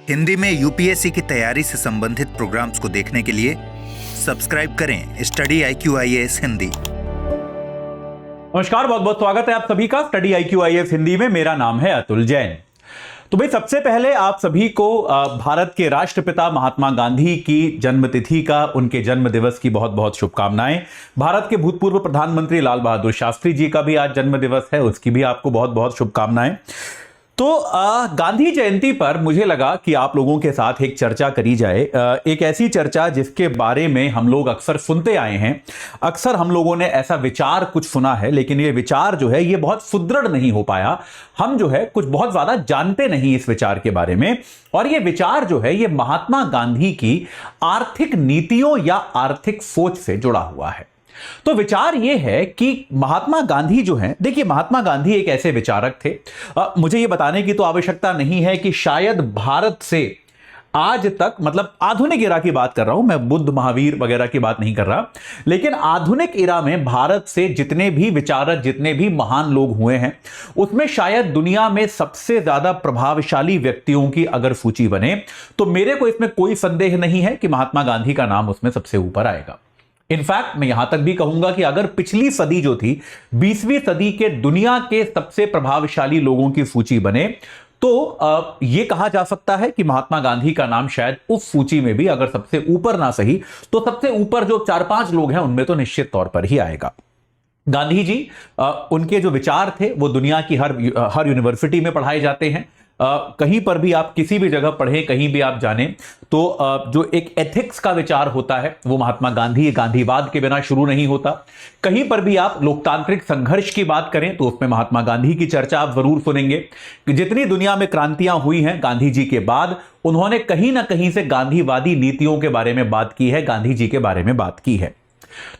हिंदी में यूपीएससी की तैयारी से संबंधित प्रोग्राम्स को देखने के लिए सब्सक्राइब करें स्टडी IQ IAS हिंदी। नमस्कार, बहुत बहुत स्वागत है आप सभी का स्टडी IQ IAS हिंदी में। मेरा नाम है अतुल जैन। तो भाई, सबसे पहले आप सभी को भारत के राष्ट्रपिता महात्मा गांधी की जन्मतिथि का, उनके जन्म दिवस की बहुत बहुत शुभकामनाएं। भारत के भूतपूर्व प्रधानमंत्री लाल बहादुर शास्त्री जी का भी आज जन्म दिवस है, उसकी भी आपको बहुत बहुत शुभकामनाएं। तो गांधी जयंती पर मुझे लगा कि आप लोगों के साथ एक चर्चा करी जाए, एक ऐसी चर्चा जिसके बारे में हम लोग अक्सर सुनते आए हैं। अक्सर हम लोगों ने ऐसा विचार कुछ सुना है, लेकिन ये विचार जो है ये बहुत सुदृढ़ नहीं हो पाया। हम जो है कुछ बहुत ज्यादा जानते नहीं इस विचार के बारे में। और ये विचार जो है ये महात्मा गांधी की आर्थिक नीतियों या आर्थिक सोच से जुड़ा हुआ है। तो विचार यह है कि महात्मा गांधी जो हैं, देखिए महात्मा गांधी एक ऐसे विचारक थे, मुझे यह बताने की तो आवश्यकता नहीं है कि शायद भारत से आज तक, मतलब आधुनिक इरा की बात कर रहा हूं मैं, बुद्ध महावीर वगैरह की बात नहीं कर रहा, लेकिन आधुनिक इरा में भारत से जितने भी विचारक, जितने भी महान लोग हुए हैं, उसमें शायद दुनिया में सबसे ज्यादा प्रभावशाली व्यक्तियों की अगर सूची बने तो मेरे को इसमें कोई संदेह नहीं है कि महात्मा गांधी का नाम उसमें सबसे ऊपर आएगा। इनफैक्ट मैं यहां तक भी कहूंगा कि अगर पिछली सदी जो थी, 20वीं सदी के दुनिया के सबसे प्रभावशाली लोगों की सूची बने तो यह कहा जा सकता है कि महात्मा गांधी का नाम शायद उस सूची में भी, अगर सबसे ऊपर ना सही तो सबसे ऊपर जो 4-5 लोग हैं उनमें तो निश्चित तौर पर ही आएगा। गांधी जी, उनके जो विचार थे वो दुनिया की हर यूनिवर्सिटी में पढ़ाए जाते हैं। कहीं पर भी आप किसी भी जगह पढ़ें, कहीं भी आप जानें, तो जो एक एथिक्स का विचार होता है वो महात्मा गांधीवाद के बिना शुरू नहीं होता। कहीं पर भी आप लोकतांत्रिक संघर्ष की बात करें तो उसमें महात्मा गांधी की चर्चा आप जरूर सुनेंगे। कि जितनी दुनिया में क्रांतियां हुई हैं गांधी जी के बाद, उन्होंने कहीं ना कहीं से गांधीवादी नीतियों के बारे में बात की है, गांधी जी के बारे में बात की है।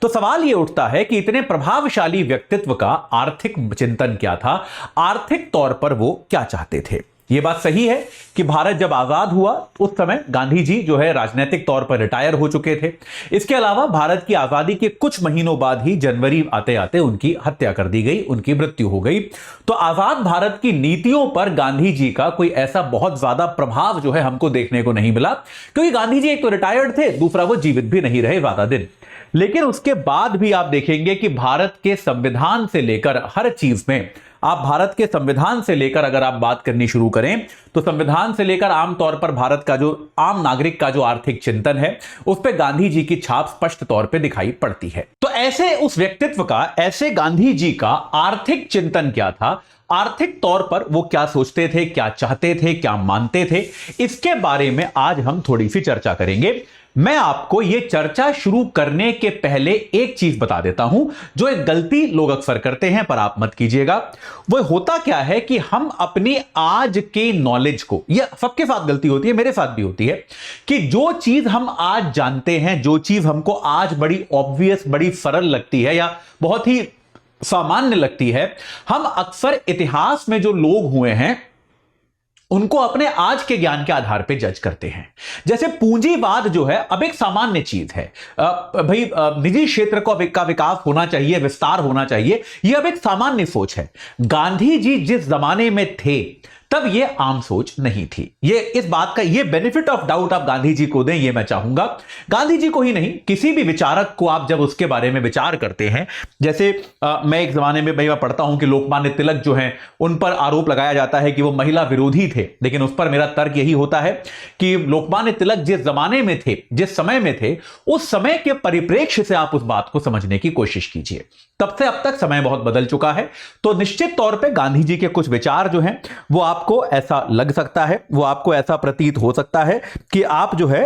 तो सवाल यह उठता है कि इतने प्रभावशाली व्यक्तित्व का आर्थिक चिंतन क्या था, आर्थिक तौर पर वो क्या चाहते थे। यह बात सही है कि भारत जब आजाद हुआ उस समय गांधी जी जो है राजनीतिक तौर पर रिटायर हो चुके थे। इसके अलावा भारत की आजादी के कुछ महीनों बाद ही जनवरी आते आते उनकी हत्या कर दी गई, उनकी मृत्यु हो गई। तो आजाद भारत की नीतियों पर गांधी जी का कोई ऐसा बहुत ज्यादा प्रभाव जो है हमको देखने को नहीं मिला, क्योंकि गांधी जी एक तो रिटायर्ड थे, दूसरा वो जीवित भी नहीं रहे ज्यादा दिन। लेकिन उसके बाद भी आप देखेंगे कि भारत के संविधान से लेकर हर चीज में, आप भारत के संविधान से लेकर अगर आप बात करनी शुरू करें तो संविधान से लेकर आमतौर पर भारत का जो आम नागरिक का जो आर्थिक चिंतन है उस पर गांधी जी की छाप स्पष्ट तौर पे दिखाई पड़ती है। तो ऐसे उस व्यक्तित्व का, ऐसे गांधी जी का आर्थिक चिंतन क्या था, आर्थिक तौर पर वो क्या सोचते थे, क्या चाहते थे, क्या मानते थे, इसके बारे में आज हम थोड़ी सी चर्चा करेंगे। मैं आपको यह चर्चा शुरू करने के पहले एक चीज बता देता हूं, जो एक गलती लोग अक्सर करते हैं पर आप मत कीजिएगा। वो होता क्या है कि हम अपनी आज के नॉलेज को, यह सबके साथ गलती होती है, मेरे साथ भी होती है, कि जो चीज हम आज जानते हैं, जो चीज हमको आज बड़ी ऑब्वियस, बड़ी सरल लगती है या बहुत ही सामान्य लगती है, हम अक्सर इतिहास में जो लोग हुए हैं उनको अपने आज के ज्ञान के आधार पे जज करते हैं। जैसे पूंजीवाद जो है अब एक सामान्य चीज है, भाई निजी क्षेत्र का विकास होना चाहिए, विस्तार होना चाहिए, यह अब एक सामान्य सोच है। गांधी जी जिस जमाने में थे तब यह आम सोच नहीं थी। ये इस बात का, ये बेनिफिट ऑफ डाउट आप गांधी जी को दें, ये मैं चाहूंगा। गांधी जी को ही नहीं, किसी भी विचारक को आप जब उसके बारे में विचार करते हैं, जैसे मैं एक जमाने में मैं पढ़ता हूं कि लोकमान्य तिलक जो हैं उन पर आरोप लगाया जाता है कि वो महिला विरोधी थे, लेकिन उस पर मेरा तर्क यही होता है कि लोकमान्य तिलक जिस जमाने में थे, जिस समय में थे, उस समय के परिप्रेक्ष्य से आप उस बात को समझने की कोशिश कीजिए। तब से अब तक समय बहुत बदल चुका है। तो निश्चित तौर पे गांधी जी के कुछ विचार जो हैं वो आपको ऐसा लग सकता है, वो आपको ऐसा प्रतीत हो सकता है कि आप जो है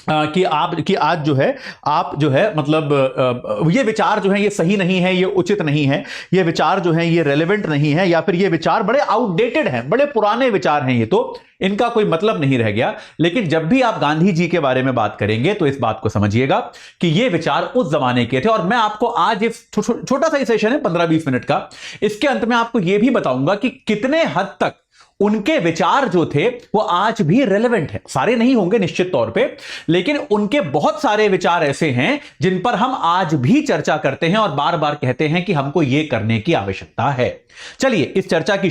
आज जो है आप जो है मतलब ये विचार जो है ये सही नहीं है, ये उचित नहीं है, ये विचार जो है ये रेलेवेंट नहीं है, या फिर ये विचार बड़े आउटडेटेड हैं, बड़े पुराने विचार हैं, ये तो इनका कोई मतलब नहीं रह गया। लेकिन जब भी आप गांधी जी के बारे में बात करेंगे तो इस बात को समझिएगा कि ये विचार उस जमाने के थे। और मैं आपको आज इस छोटा सा ही सेशन है 15-20 मिनट का, इसके अंत में आपको यह भी बताऊंगा कि कितने हद तक उनके विचार जो थे वो आज भी रेलेवेंट है। सारे नहीं होंगे निश्चित तौर पे, लेकिन उनके बहुत सारे विचार ऐसे हैं जिन पर हम आज भी चर्चा करते हैं और बार बार कहते हैं कि हमको यह करने की आवश्यकता है। चलिए इस चर्चा की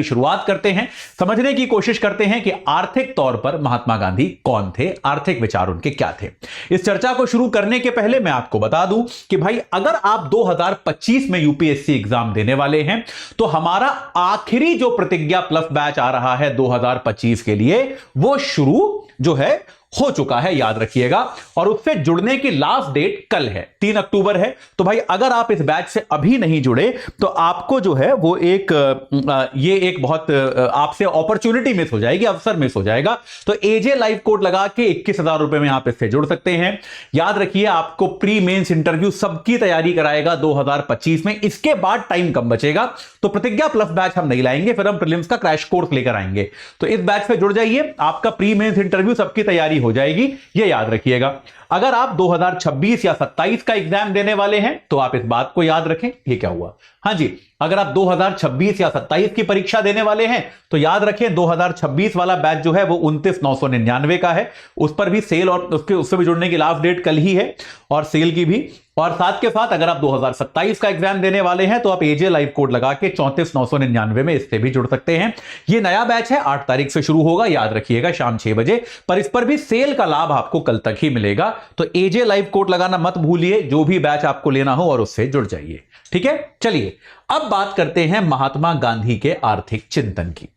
शुरुआत करते हैं, समझने की कोशिश करते हैं कि आर्थिक तौर पर महात्मा गांधी कौन थे, आर्थिक विचार उनके क्या थे। इस चर्चा को शुरू करने के पहले मैं आपको बता दूं कि भाई अगर आप 2025 में यूपीएससी एग्जाम देने वाले हैं तो हमारा आखिरी जो प्रतिज्ञा प्लस बैच आ रहा है 2025 के लिए वो शुरू जो है हो चुका है, याद रखिएगा। और उससे जुड़ने की लास्ट डेट कल है, 3 अक्टूबर है। तो भाई अगर आप इस बैच से अभी नहीं जुड़े तो आपको जो है वो ये एक बहुत आपसे अपॉर्चुनिटी मिस हो जाएगी, अवसर मिस हो जाएगा। तो एजे लाइव कोड लगा के 21,000 रुपए में आप इससे जुड़ सकते हैं। याद रखिए आपको प्री मेंस इंटरव्यू सबकी तैयारी कराएगा 2025 में। इसके बाद टाइम कम बचेगा तो प्रतिज्ञा प्लस बैच हम नहीं लाएंगे, फिर हम प्रीलिम्स का क्रैश कोर्स लेकर आएंगे। तो इस बैच से जुड़ जाइए, आपका प्री मेंस इंटरव्यू सबकी तैयारी हो जाएगी, ये याद रखिएगा। अगर आप 2026 या 27 का एग्जाम देने वाले हैं तो आप इस बात को याद रखें। ये क्या हुआ? हां जी, अगर आप 2026 या 27 की परीक्षा देने वाले हैं तो याद रखें 2026 वाला बैच जो है वो 29,999 का है। उस पर भी सेल और उससे भी जुड़ने की लास्ट डेट कल ही है और सेल की भी। और साथ के साथ अगर आप 2027 का एग्जाम देने वाले हैं तो आप एजे लाइव कोड लगा के 34,999 में इससे भी जुड़ सकते हैं। ये नया बैच है, 8 तारीख से शुरू होगा, याद रखिएगा शाम 6 बजे। पर इस पर भी सेल का लाभ आपको कल तक ही मिलेगा। तो एजे लाइव कोड लगाना मत भूलिए, जो भी बैच आपको लेना हो, और उससे जुड़ जाइए। ठीक है, चलिए अब बात करते हैं महात्मा गांधी के आर्थिक चिंतन की।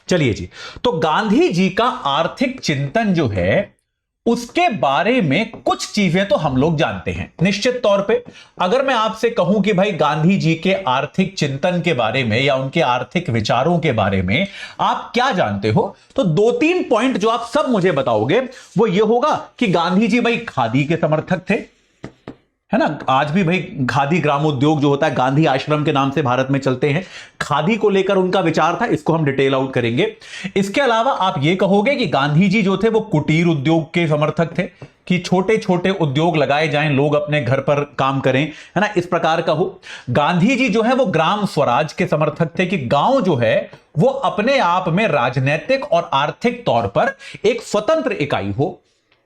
चलिए जी, तो गांधी जी का आर्थिक चिंतन जो है उसके बारे में कुछ चीजें तो हम लोग जानते हैं निश्चित तौर पे। अगर मैं आपसे कहूं कि भाई गांधी जी के आर्थिक चिंतन के बारे में या उनके आर्थिक विचारों के बारे में आप क्या जानते हो, तो 2-3 पॉइंट जो आप सब मुझे बताओगे वो ये होगा कि गांधी जी भाई खादी के समर्थक थे, है ना। आज भी भाई खादी ग्रामोद्योग जो होता है, गांधी आश्रम के नाम से भारत में चलते हैं, खादी को लेकर उनका विचार था, इसको हम डिटेल आउट करेंगे। इसके अलावा आप ये कहोगे कि गांधी जी जो थे वो कुटीर उद्योग के समर्थक थे, कि छोटे छोटे उद्योग लगाए जाएं, लोग अपने घर पर काम करें, है ना, इस प्रकार का हो। गांधी जी जो है वो ग्राम स्वराज के समर्थक थे, कि गांव जो है वो अपने आप में राजनीतिक और आर्थिक तौर पर एक स्वतंत्र इकाई हो,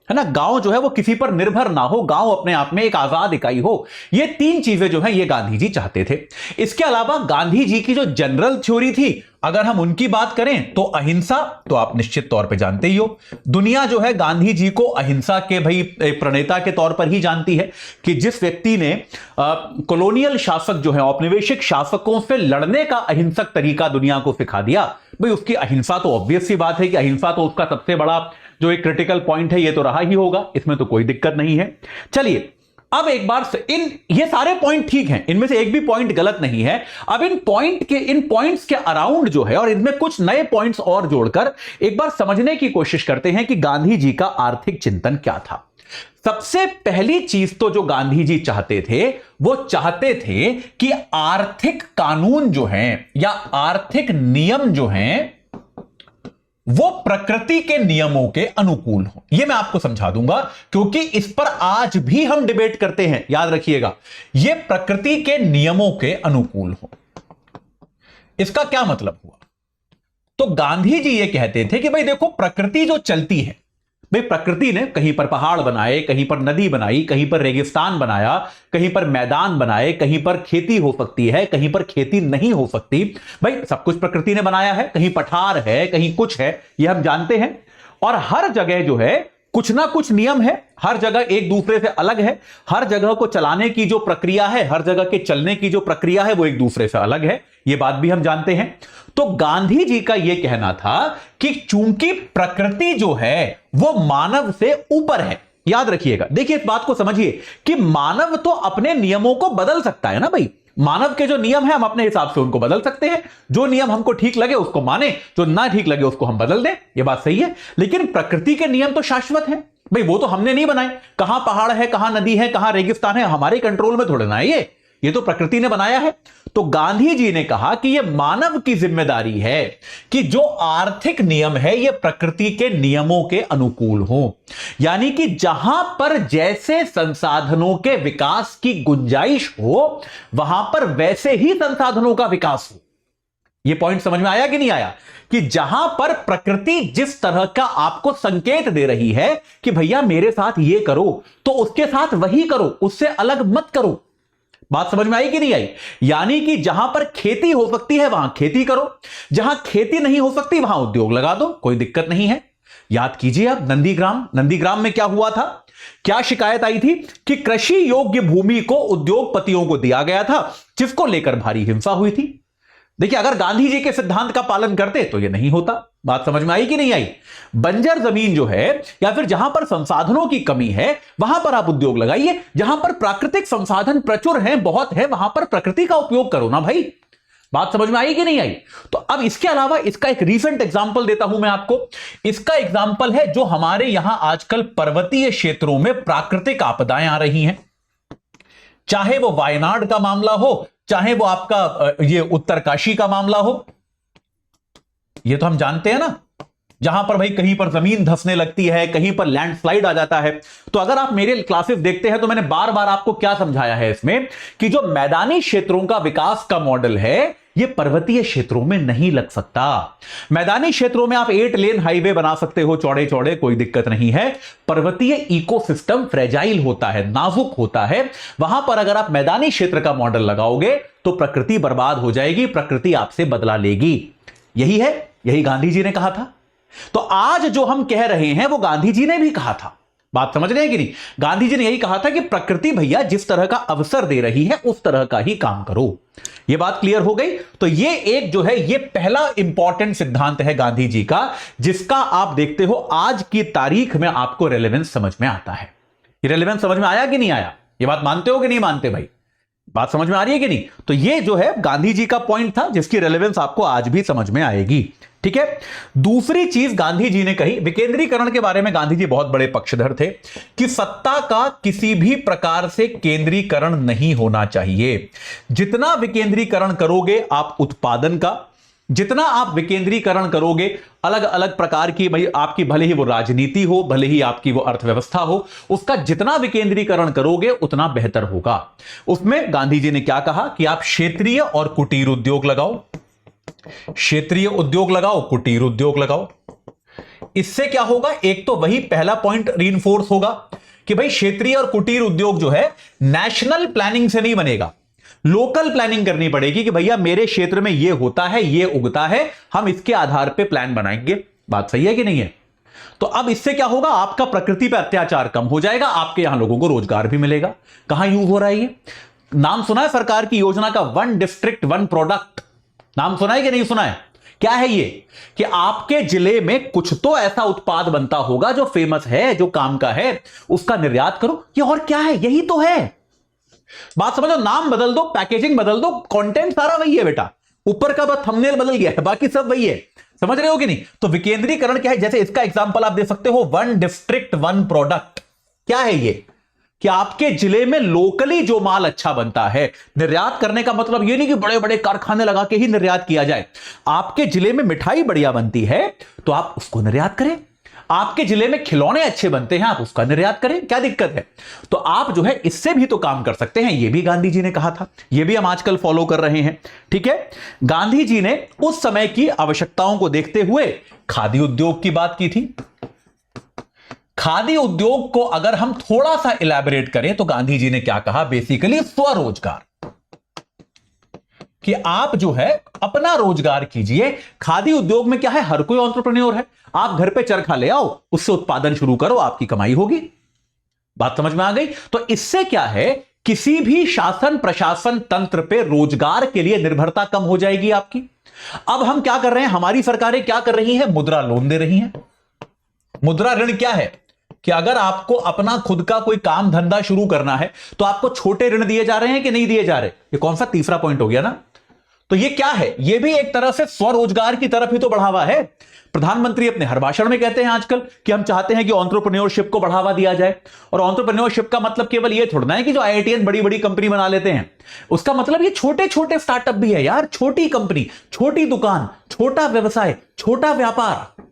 है ना। गांव जो है वो किसी पर निर्भर ना हो, गांव अपने आप में एक आजाद इकाई हो। ये 3 चीजें जो है ये गांधी जी चाहते थे। इसके अलावा गांधी जी की जो जनरल थ्योरी थी, अगर हम उनकी बात करें तो अहिंसा, तो आप निश्चित तौर पे जानते ही हो। दुनिया जो है गांधी जी को अहिंसा के भाई प्रणेता के तौर पर ही जानती है, कि जिस व्यक्ति ने कॉलोनियल शासक जो है, औपनिवेशिक शासकों से लड़ने का अहिंसक तरीका दुनिया को सिखा दिया, भाई उसकी अहिंसा तो ऑब्वियस सी बात है कि अहिंसा तो उसका सबसे बड़ा जो एक क्रिटिकल पॉइंट है, ये तो रहा ही होगा, इसमें तो कोई दिक्कत नहीं है। चलिए अब एक बार से ये सारे पॉइंट ठीक हैं, इनमें से एक भी पॉइंट गलत नहीं है। अब इन पॉइंट्स के अराउंड जो है और इनमें कुछ नए पॉइंट्स और जोड़कर एक बार समझने की कोशिश करते हैं कि गांधी जी का आर्थिक चिंतन क्या था। सबसे पहली चीज तो जो गांधी जी चाहते थे, वो चाहते थे कि आर्थिक कानून जो है या आर्थिक नियम जो हैं वो प्रकृति के नियमों के अनुकूल हो। यह मैं आपको समझा दूंगा, क्योंकि इस पर आज भी हम डिबेट करते हैं, याद रखिएगा। यह प्रकृति के नियमों के अनुकूल हो। इसका क्या मतलब हुआ? तो गांधी जी यह कहते थे कि भाई देखो, प्रकृति जो चलती है, भाई प्रकृति ने कहीं पर पहाड़ बनाए, कहीं पर नदी बनाई, कहीं पर रेगिस्तान बनाया, कहीं पर मैदान बनाए, कहीं पर खेती हो सकती है, कहीं पर खेती नहीं हो सकती। भाई सब कुछ प्रकृति ने बनाया है, कहीं पठार है, कहीं कुछ है, ये हम जानते हैं। और हर जगह जो है कुछ ना कुछ नियम है, हर जगह एक दूसरे से अलग है। हर जगह को चलाने की जो प्रक्रिया है, हर जगह के चलने की जो प्रक्रिया है, वो एक दूसरे से अलग है। ये बात भी हम जानते हैं। तो गांधी जी का यह कहना था कि चूंकि प्रकृति जो है वो मानव से ऊपर है। याद रखिएगा, देखिए इस बात को समझिए कि मानव तो अपने नियमों को बदल सकता है ना भाई। मानव के जो नियम है हम अपने हिसाब से उनको बदल सकते हैं। जो नियम हमको ठीक लगे उसको माने, जो ना ठीक लगे उसको हम बदल दें, यह बात सही है। लेकिन प्रकृति के नियम तो शाश्वत हैं भाई, वो तो हमने नहीं बनाए। कहां पहाड़ है, कहां नदी है, कहां रेगिस्तान है, हमारे कंट्रोल में थोड़े ना है, ये तो प्रकृति ने बनाया है। तो गांधी जी ने कहा कि यह मानव की जिम्मेदारी है कि जो आर्थिक नियम है यह प्रकृति के नियमों के अनुकूल हो। यानी कि जहां पर जैसे संसाधनों के विकास की गुंजाइश हो, वहां पर वैसे ही संसाधनों का विकास हो। ये पॉइंट समझ में आया कि नहीं आया? कि जहां पर प्रकृति जिस तरह का आपको संकेत दे रही है कि भैया मेरे साथ ये करो, तो उसके साथ वही करो, उससे अलग मत करो। बात समझ में आई कि नहीं आई? यानी कि जहां पर खेती हो सकती है वहां खेती करो, जहां खेती नहीं हो सकती वहां उद्योग लगा दो, कोई दिक्कत नहीं है। याद कीजिए आप नंदीग्राम में क्या हुआ था, क्या शिकायत आई थी कि कृषि योग्य भूमि को उद्योगपतियों को दिया गया था, जिसको लेकर भारी हिंसा हुई थी। देखिए, अगर गांधी जी के सिद्धांत का पालन करते तो यह नहीं होता। बात समझ में आई कि नहीं आई? बंजर जमीन जो है या फिर जहां पर संसाधनों की कमी है वहां पर आप उद्योग लगाइए, जहां पर प्राकृतिक संसाधन प्रचुर हैं, बहुत है, वहां पर प्रकृति का उपयोग करो ना भाई। बात समझ में आई कि नहीं आई? तो अब इसके अलावा इसका एक रीसेंट एग्जांपल देता हूं मैं आपको। इसका एग्जांपल है जो हमारे यहां आजकल पर्वतीय क्षेत्रों में प्राकृतिक आपदाएं आ रही हैं, चाहे वो वायनाड का मामला हो, चाहे वो आपका ये उत्तरकाशी का मामला हो। ये तो हम जानते हैं ना, जहां पर भाई कहीं पर जमीन धंसने लगती है, कहीं पर लैंडस्लाइड आ जाता है। तो अगर आप मेरे क्लासेस देखते हैं तो मैंने बार बार आपको क्या समझाया है इसमें कि जो मैदानी क्षेत्रों का विकास का मॉडल है ये पर्वतीय क्षेत्रों में नहीं लग सकता। मैदानी क्षेत्रों में आप 8 लेन हाईवे बना सकते हो चौड़े चौड़े, कोई दिक्कत नहीं है। पर्वतीय इकोसिस्टम फ्रेजाइल होता है, नाजुक होता है। वहां पर अगर आप मैदानी क्षेत्र का मॉडल लगाओगे तो प्रकृति बर्बाद हो जाएगी, प्रकृति आपसे बदला लेगी। यही है, यही गांधी जी ने कहा था। तो आज जो हम कह रहे हैं वो गांधी जी ने भी कहा था। बात समझ रहे हैं कि नहीं? गांधी जी ने यही कहा था कि प्रकृति भैया जिस तरह का अवसर दे रही है उस तरह का ही काम करो। ये बात क्लियर हो गई? तो ये एक जो है ये पहला इंपॉर्टेंट सिद्धांत है गांधी जी का, जिसका आप देखते हो आज की तारीख में आपको रेलेवेंस समझ में आता है। ये रेलेवेंस समझ में आया कि नहीं आया? ये बात मानते हो कि नहीं मानते भाई? बात समझ में आ रही है कि नहीं? तो ये जो है गांधी जी का पॉइंट था जिसकी रेलेवेंस आपको आज भी समझ में आएगी। ठीक है। दूसरी चीज गांधी जी ने कही, विकेंद्रीकरण के बारे में गांधी जी बहुत बड़े पक्षधर थे कि सत्ता का किसी भी प्रकार से केंद्रीकरण नहीं होना चाहिए। जितना विकेंद्रीकरण करोगे आप उत्पादन का, जितना आप विकेंद्रीकरण करोगे अलग अलग प्रकार की, भाई आपकी भले ही वो राजनीति हो, भले ही आपकी वो अर्थव्यवस्था हो, उसका जितना विकेंद्रीकरण करोगे उतना बेहतर होगा। उसमें गांधी जी ने क्या कहा कि आप क्षेत्रीय और कुटीर उद्योग लगाओ, क्षेत्रीय उद्योग लगाओ, कुटीर उद्योग लगाओ। इससे क्या होगा? एक तो वही पहला पॉइंट रीइंफोर्स होगा कि भाई क्षेत्रीय और कुटीर उद्योग जो है नेशनल प्लानिंग से नहीं बनेगा, लोकल प्लानिंग करनी पड़ेगी कि भैया मेरे क्षेत्र में ये होता है, ये उगता है, हम इसके आधार पे प्लान बनाएंगे। बात सही है कि नहीं है? तो अब इससे क्या होगा? आपका प्रकृति पे अत्याचार कम हो जाएगा, आपके यहां लोगों को रोजगार भी मिलेगा। कहां यूज हो रहा है ये? नाम सुना है सरकार की योजना का, 1 डिस्ट्रिक्ट 1 प्रोडक्ट? नाम सुना है कि नहीं सुना है? क्या है ये? कि आपके जिले में कुछ तो ऐसा उत्पाद बनता होगा जो फेमस है, जो काम का है, उसका निर्यात करो। ये और क्या है? यही तो है। बात समझो, नाम बदल दो, पैकेजिंग बदल दो, कंटेंट सारा वही है बेटा, ऊपर का बस थंबनेल बदल गया है, बाकी सब वही है। समझ रहे हो कि नहीं? तो विकेंद्रीकरण क्या है? जैसे इसका एग्जांपल आप दे सकते हो 1 डिस्ट्रिक्ट 1 प्रोडक्ट। क्या है ये? कि आपके जिले में लोकली जो माल अच्छा बनता है, निर्यात करने का मतलब ये नहीं कि बड़े बड़े कारखाने लगा के ही निर्यात किया जाए। आपके जिले में मिठाई बढ़िया बनती है तो आप उसको निर्यात करें, आपके जिले में खिलौने अच्छे बनते हैं, आप उसका निर्यात करें, क्या दिक्कत है? तो आप जो है इससे भी तो काम कर सकते हैं। ये भी गांधी जी ने कहा था, ये भी हम आजकल फॉलो कर रहे हैं। ठीक है। गांधी जी ने उस समय की आवश्यकताओं को देखते हुए खादी उद्योग की बात की थी। खादी उद्योग को अगर हम थोड़ा सा इलैबोरेट करें तो गांधी जी ने क्या कहा? बेसिकली स्वरोजगार, कि आप जो है अपना रोजगार कीजिए। खादी उद्योग में क्या है? हर कोई एंटरप्रेन्योर है। आप घर पे चरखा ले आओ, उससे उत्पादन शुरू करो, आपकी कमाई होगी। बात समझ में आ गई? तो इससे क्या है? किसी भी शासन प्रशासन तंत्र पे रोजगार के लिए निर्भरता कम हो जाएगी आपकी। अब हम क्या कर रहे हैं? हमारी सरकारें क्या कर रही हैं? मुद्रा लोन दे रही हैं। मुद्रा ऋण क्या है? कि अगर आपको अपना खुद का कोई काम धंधा शुरू करना है तो आपको छोटे ऋण दिए जा रहे हैं कि नहीं दिए जा रहे? ये कौन सा तीसरा पॉइंट हो गया ना? तो ये क्या है? ये भी एक तरह से स्वरोजगार की तरफ ही तो बढ़ावा है। प्रधानमंत्री अपने हर भाषण में कहते हैं आजकल कि हम चाहते हैं कि एंटरप्रेन्योरशिप को बढ़ावा दिया जाए। और एंटरप्रेन्योरशिप का मतलब केवल ये थोड़ा ना है कि जो आईआईटीएन बड़ी बड़ी कंपनी बना लेते हैं। उसका मतलब ये छोटे छोटे स्टार्टअप भी है यार, छोटी कंपनी, छोटी दुकान, छोटा व्यवसाय, छोटा व्यापार।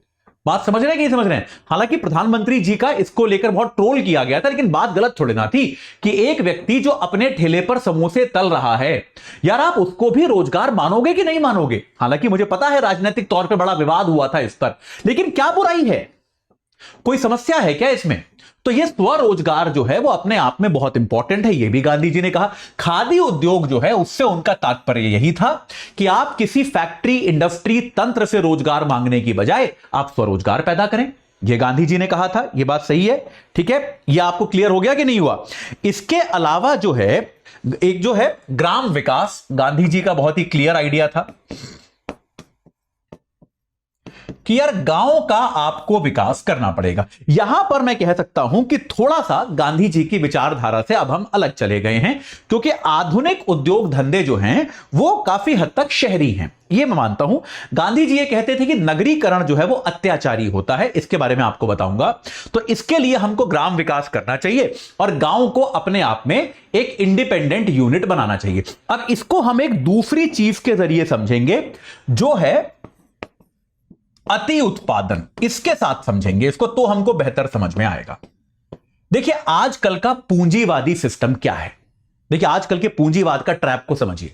बात समझ रहे हैं कि नहीं समझ रहे हैं? हालांकि प्रधानमंत्री जी का इसको लेकर बहुत ट्रोल किया गया था, लेकिन बात गलत थोड़ी ना थी कि एक व्यक्ति जो अपने ठेले पर समोसे तल रहा है, यार आप उसको भी रोजगार मानोगे कि नहीं मानोगे? हालांकि मुझे पता है राजनीतिक तौर पर बड़ा विवाद हुआ था इस पर, लेकिन क्या बुराई है? कोई समस्या है क्या इसमें? तो यह स्वरोजगार जो है वो अपने आप में बहुत इंपॉर्टेंट है, यह भी गांधी जी ने कहा। खादी उद्योग जो है उससे उनका तात्पर्य यही था कि आप किसी फैक्ट्री इंडस्ट्री तंत्र से रोजगार मांगने की बजाय आप स्वरोजगार पैदा करें, यह गांधी जी ने कहा था। यह बात सही है, ठीक है? यह आपको क्लियर हो गया कि नहीं हुआ? इसके अलावा जो है एक जो है ग्राम विकास, गांधी जी का बहुत ही क्लियर आइडिया था कि यार गांव का आपको विकास करना पड़ेगा। यहां पर मैं कह सकता हूं कि थोड़ा सा गांधी जी की विचारधारा से अब हम अलग चले गए हैं, क्योंकि आधुनिक उद्योग धंधे जो हैं वो काफी हद तक शहरी हैं, ये मैं मानता हूं। गांधी जी ये कहते थे कि नगरीकरण जो है वो अत्याचारी होता है, इसके बारे में आपको बताऊंगा। तो इसके लिए हमको ग्राम विकास करना चाहिए और गांव को अपने आप में एक इंडिपेंडेंट यूनिट बनाना चाहिए। अब इसको हम एक दूसरी चीज के जरिए समझेंगे, जो है अति उत्पादन। इसके साथ समझेंगे इसको तो हमको बेहतर समझ में आएगा। देखिए आजकल का पूंजीवादी सिस्टम क्या है, देखिए आजकल के पूंजीवाद का ट्रैप को समझिए।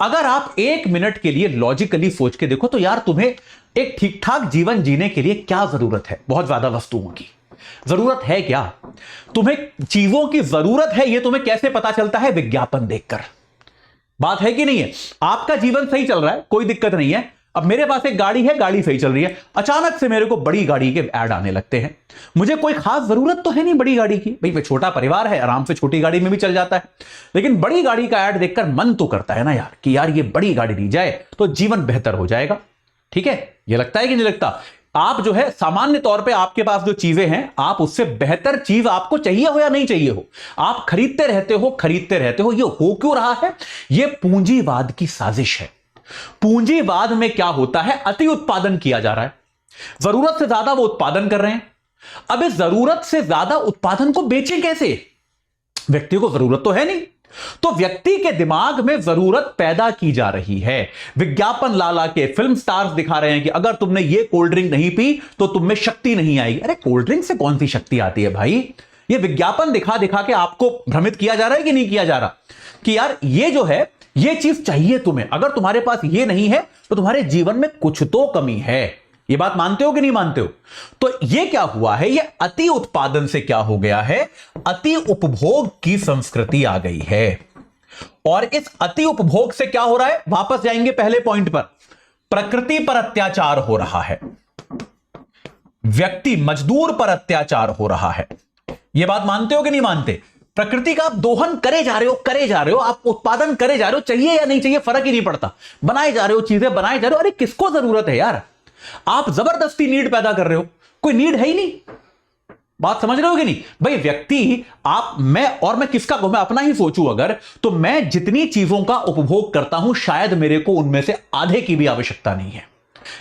अगर आप एक मिनट के लिए लॉजिकली सोच के देखो तो यार तुम्हें एक ठीक ठाक जीवन जीने के लिए क्या जरूरत है? बहुत ज्यादा वस्तुओं की जरूरत है क्या? तुम्हें चीजों की जरूरत है, यह तुम्हें कैसे पता चलता है? विज्ञापन देखकर। बात है कि नहीं है? आपका जीवन सही चल रहा है, कोई दिक्कत नहीं है। अब मेरे पास एक गाड़ी है, गाड़ी सही चल रही है, अचानक से मेरे को बड़ी गाड़ी के ऐड आने लगते हैं। मुझे कोई खास जरूरत तो है नहीं बड़ी गाड़ी की, भाई छोटा परिवार है, आराम से छोटी गाड़ी में भी चल जाता है, लेकिन बड़ी गाड़ी का ऐड देखकर मन तो करता है ना यार कि यार ये बड़ी गाड़ी ली जाए तो जीवन बेहतर हो जाएगा। ठीक है, ये लगता है कि नहीं लगता? आप जो है सामान्य तौर पे आपके पास जो चीजें हैं, आप उससे बेहतर चीज आपको चाहिए हो या नहीं चाहिए हो, आप खरीदते रहते हो। ये हो क्यों रहा है? ये पूंजीवाद की साजिश है। पूंजीवाद में क्या होता है? अति उत्पादन किया जा रहा है, जरूरत से ज्यादा वो उत्पादन कर रहे हैं। अब इस जरूरत से ज्यादा उत्पादन को बेचें कैसे? व्यक्ति को जरूरत तो है नहीं, तो व्यक्ति के दिमाग में जरूरत पैदा की जा रही है। विज्ञापन ला ला के फिल्म स्टार्स दिखा रहे हैं कि अगर तुमने ये कोल्ड ड्रिंक नहीं पी तो तुम में शक्ति नहीं आएगी। अरे कोल्ड ड्रिंक से कौन सी शक्ति आती है भाई? ये विज्ञापन दिखा दिखा के आपको भ्रमित किया जा रहा है कि नहीं किया जा रहा कि यार ये जो है ये चीज चाहिए तुम्हें, अगर तुम्हारे पास ये नहीं है तो तुम्हारे जीवन में कुछ तो कमी है। ये बात मानते हो कि नहीं मानते हो? तो ये क्या हुआ है? ये अति उत्पादन से क्या हो गया है? अति उपभोग की संस्कृति आ गई है। और इस अति उपभोग से क्या हो रहा है? वापस जाएंगे पहले पॉइंट पर, प्रकृति पर अत्याचार हो रहा है, व्यक्ति मजदूर पर अत्याचार हो रहा है। यह बात मानते हो कि नहीं मानते? प्रकृति का आप दोहन करे जा रहे हो, आप उत्पादन करे जा रहे हो, चाहिए या नहीं चाहिए फर्क ही नहीं पड़ता, बनाए जा रहे हो, चीजें बनाए जा रहे हो। अरे किसको जरूरत है यार? आप जबरदस्ती नीड पैदा कर रहे हो, कोई नीड है ही नहीं। बात समझ रहे हो कि नहीं भाई? व्यक्ति आप मैं किसका कहूं? मैं अपना ही सोचूं अगर, तो मैं जितनी चीजों का उपभोग करता हूं शायद मेरे को उनमें से आधे की भी आवश्यकता नहीं है,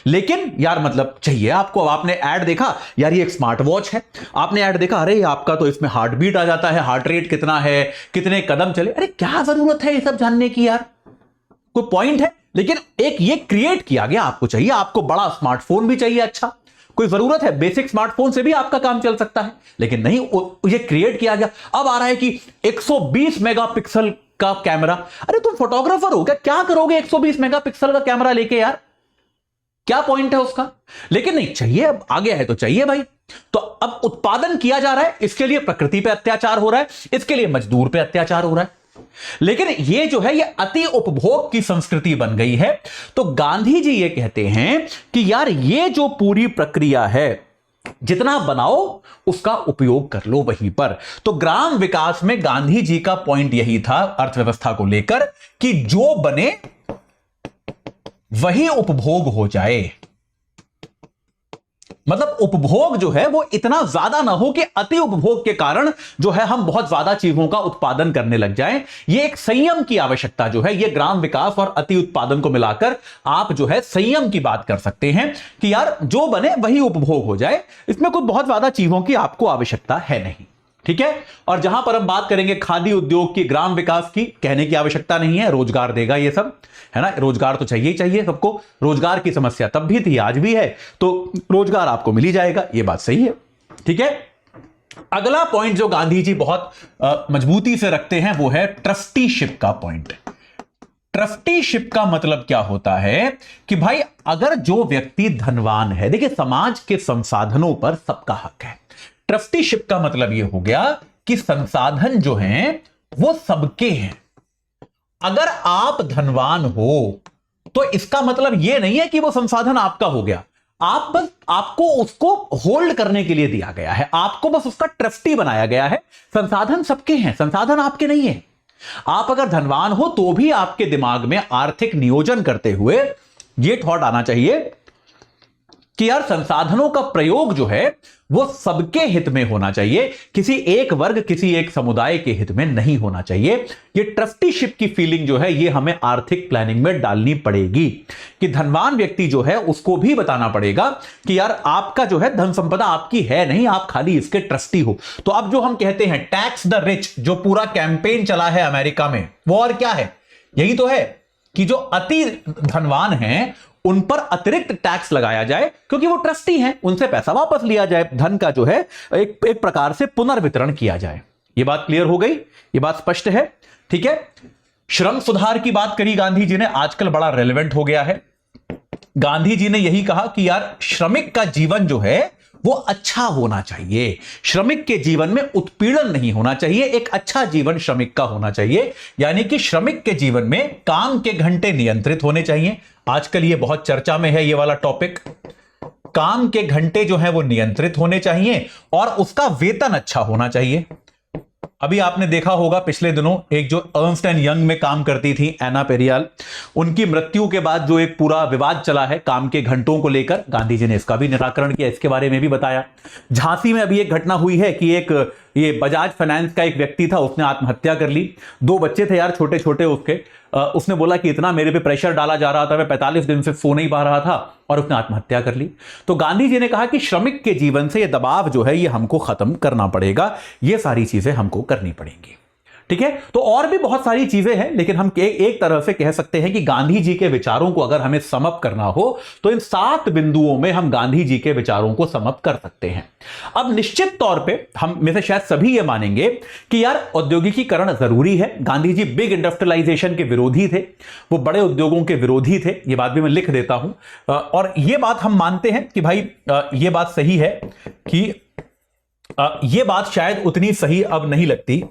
लेकिन यार मतलब चाहिए आपको। अब आपने ऐड देखा, यार ये एक स्मार्ट वॉच है, आपने ऐड देखा, अरे आपका तो इसमें हार्ट बीट आ जाता है, हार्ट रेट कितना है, कितने कदम चले। अरे क्या जरूरत है ये सब जानने की यार? कोई पॉइंट है? लेकिन एक ये क्रिएट किया गया, आपको चाहिए, आपको बड़ा स्मार्टफोन भी चाहिए, अच्छा कोई जरूरत है? बेसिक स्मार्टफोन से भी आपका काम चल सकता है, लेकिन नहीं, ये क्रिएट किया गया। अब आ रहा है कि 120 मेगापिक्सल का कैमरा। अरे तुम फोटोग्राफर हो क्या करोगे 120 मेगापिक्सल का कैमरा लेके यार? क्या पॉइंट है उसका? लेकिन नहीं चाहिए, अब आ गया है तो चाहिए भाई। तो अब उत्पादन किया जा रहा है, इसके लिए प्रकृति पे अत्याचार हो रहा है, इसके लिए मजदूर पे अत्याचार हो रहा है। लेकिन ये जो है ये अति उपभोग की संस्कृति बन गई है। तो गांधी जी ये कहते हैं कि यार ये जो पूरी प्रक्रिया है, जितना बनाओ उसका उपयोग कर लो वहीं पर। तो ग्राम विकास में गांधी जी का पॉइंट यही था अर्थव्यवस्था को लेकर कि जो बने वही उपभोग हो जाए, मतलब उपभोग जो है वो इतना ज्यादा ना हो कि अति उपभोग के कारण जो है हम बहुत ज्यादा चीजों का उत्पादन करने लग जाएं। ये एक संयम की आवश्यकता जो है, ये ग्राम विकास और अति उत्पादन को मिलाकर आप जो है संयम की बात कर सकते हैं कि यार जो बने वही उपभोग हो जाए, इसमें कोई बहुत ज्यादा चीजों की आपको आवश्यकता है नहीं। ठीक है। और जहां पर हम बात करेंगे खादी उद्योग की, ग्राम विकास की, कहने की आवश्यकता नहीं है, रोजगार देगा ये सब, है ना। रोजगार तो चाहिए ही चाहिए सबको, रोजगार की समस्या तब भी थी आज भी है, तो रोजगार आपको मिल ही जाएगा, ये बात सही है। ठीक है। अगला पॉइंट जो गांधी जी बहुत मजबूती से रखते हैं वो है ट्रस्टीशिप का पॉइंट। ट्रस्टीशिप का मतलब क्या होता है कि भाई अगर जो व्यक्ति धनवान है, देखिए समाज के संसाधनों पर सबका हक है। ट्रस्टीशिप का मतलब यह हो गया कि संसाधन जो हैं वो सबके हैं। अगर आप धनवान हो तो इसका मतलब यह नहीं है कि वो संसाधन आपका हो गया, आप बस, आपको उसको होल्ड करने के लिए दिया गया है, आपको बस उसका ट्रस्टी बनाया गया है। संसाधन सबके हैं, संसाधन आपके नहीं है। आप अगर धनवान हो तो भी आपके दिमाग में आर्थिक नियोजन करते हुए यह थॉट आना चाहिए कि यार संसाधनों का प्रयोग जो है वो सबके हित में होना चाहिए, किसी एक वर्ग, किसी एक समुदाय के हित में नहीं होना चाहिए। ये ट्रस्टीशिप की फीलिंग जो है ये हमें आर्थिक प्लानिंग में डालनी पड़ेगी कि धनवान व्यक्ति जो है उसको भी बताना पड़ेगा कि यार आपका जो है धन संपदा आपकी है नहीं, आप खाली इसके ट्रस्टी हो। तो अब जो हम कहते हैं टैक्स द रिच, जो पूरा कैंपेन चला है अमेरिका में, वो और क्या है, यही तो है कि जो अति धनवान हैं उन पर अतिरिक्त टैक्स लगाया जाए क्योंकि वो ट्रस्टी हैं, उनसे पैसा वापस लिया जाए, धन का जो है एक प्रकार से पुनर्वितरण किया जाए। ये बात क्लियर हो गई, ये बात स्पष्ट है। ठीक है। श्रम सुधार की बात करी गांधी जी ने, आजकल बड़ा रेलेवेंट हो गया है। गांधी जी ने यही कहा कि यार श्रमिक का जीवन जो है वो अच्छा होना चाहिए, श्रमिक के जीवन में उत्पीड़न नहीं होना चाहिए, एक अच्छा जीवन श्रमिक का होना चाहिए। यानी कि श्रमिक के जीवन में काम के घंटे नियंत्रित होने चाहिए। आजकल ये बहुत चर्चा में है ये वाला टॉपिक, काम के घंटे जो है वो नियंत्रित होने चाहिए और उसका वेतन अच्छा होना चाहिए। अभी आपने देखा होगा पिछले दिनों एक जो अर्न्स्ट एंड यंग में काम करती थी एना पेरियाल, उनकी मृत्यु के बाद जो एक पूरा विवाद चला है काम के घंटों को लेकर, गांधी जी ने इसका भी निराकरण किया, इसके बारे में भी बताया। झांसी में अभी एक घटना हुई है कि एक ये बजाज फाइनेंस का एक व्यक्ति था, उसने आत्महत्या कर ली। 2 बच्चे थे यार छोटे छोटे उसके, उसने बोला कि इतना मेरे पे प्रेशर डाला जा रहा था, मैं 45 दिन से सो नहीं पा रहा था, और उसने आत्महत्या कर ली। तो गांधी जी ने कहा कि श्रमिक के जीवन से ये दबाव जो है ये हमको खत्म करना पड़ेगा, ये सारी चीजें हमको करनी पड़ेंगी। ठीक है। तो और भी बहुत सारी चीजें हैं, लेकिन हम एक तरह से कह सकते हैं कि गांधी जी के विचारों को अगर हमें सम अप करना हो तो इन 7 बिंदुओं में हम गांधी जी के विचारों को सम अप कर सकते हैं। अब निश्चित तौर पे हम में से शायद सभी ये मानेंगे कि यार औद्योगिकीकरण जरूरी है। गांधी जी बिग इंडस्ट्रियलाइजेशन के विरोधी थे, वो बड़े उद्योगों के विरोधी थे, ये बात भी मैं लिख देता हूं। और ये बात हम मानते हैं कि भाई ये बात सही है कि ये बात शायद उतनी सही अब नहीं लगती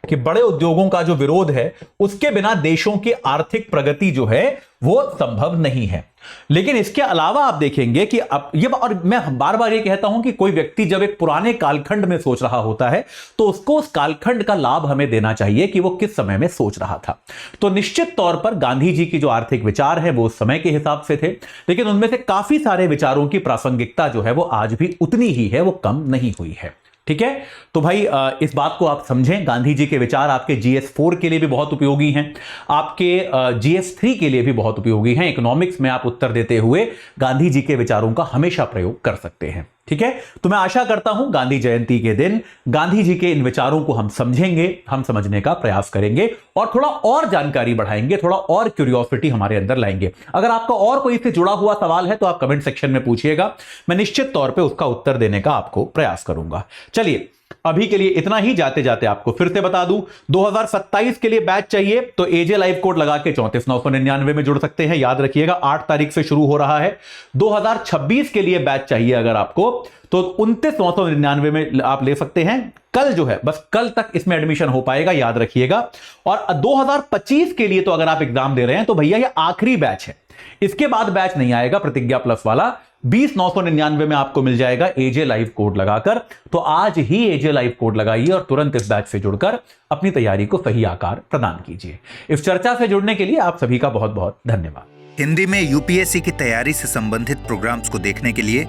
कि बड़े उद्योगों का जो विरोध है उसके बिना देशों की आर्थिक प्रगति जो है वो संभव नहीं है। लेकिन इसके अलावा आप देखेंगे कि अब ये, और मैं बार बार ये कहता हूं कि कोई व्यक्ति जब एक पुराने कालखंड में सोच रहा होता है तो उसको उस कालखंड का लाभ हमें देना चाहिए कि वो किस समय में सोच रहा था। तो निश्चित तौर पर गांधी जी की जो आर्थिक विचार है वो उस समय के हिसाब से थे, लेकिन उनमें से काफी सारे विचारों की प्रासंगिकता जो है वो आज भी उतनी ही है, वो कम नहीं हुई है। ठीक है। तो भाई इस बात को आप समझें, गांधी जी के विचार आपके GS4 के लिए भी बहुत उपयोगी हैं, आपके GS3 के लिए भी बहुत उपयोगी हैं। इकोनॉमिक्स में आप उत्तर देते हुए गांधी जी के विचारों का हमेशा प्रयोग कर सकते हैं। ठीक है। तो मैं आशा करता हूं गांधी जयंती के दिन गांधी जी के इन विचारों को हम समझेंगे, हम समझने का प्रयास करेंगे और थोड़ा और जानकारी बढ़ाएंगे, थोड़ा और क्यूरियोसिटी हमारे अंदर लाएंगे। अगर आपका और कोई इससे जुड़ा हुआ सवाल है तो आप कमेंट सेक्शन में पूछिएगा, मैं निश्चित तौर पे उसका उत्तर देने का आपको प्रयास करूंगा। चलिए अभी के लिए इतना ही। जाते जाते आपको फिर से बता दूं, 2027 के लिए बैच चाहिए तो एजे लाइव कोड लगा के 34,999 में जुड़ सकते हैं। याद रखिएगा 8 तारीख से शुरू हो रहा है। 2026 के लिए बैच चाहिए अगर आपको तो 29,999 में आप ले सकते हैं। कल जो है बस कल तक इसमें एडमिशन हो पाएगा, याद रखिएगा। और 2025 के लिए तो अगर आप एग्जाम दे रहे हैं तो भैया ये आखिरी बैच है, इसके बाद बैच नहीं आएगा प्रतिज्ञा प्लस वाला। 20,999 में आपको मिल जाएगा एजे लाइव कोड लगाकर। तो आज ही एजे लाइव कोड लगाइए और तुरंत इस बैच से जुड़कर अपनी तैयारी को सही आकार प्रदान कीजिए। इस चर्चा से जुड़ने के लिए आप सभी का बहुत बहुत धन्यवाद। हिंदी में यूपीएससी की तैयारी से संबंधित प्रोग्राम्स को देखने के लिए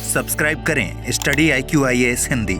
सब्सक्राइब करें स्टडी IQ IAS हिंदी।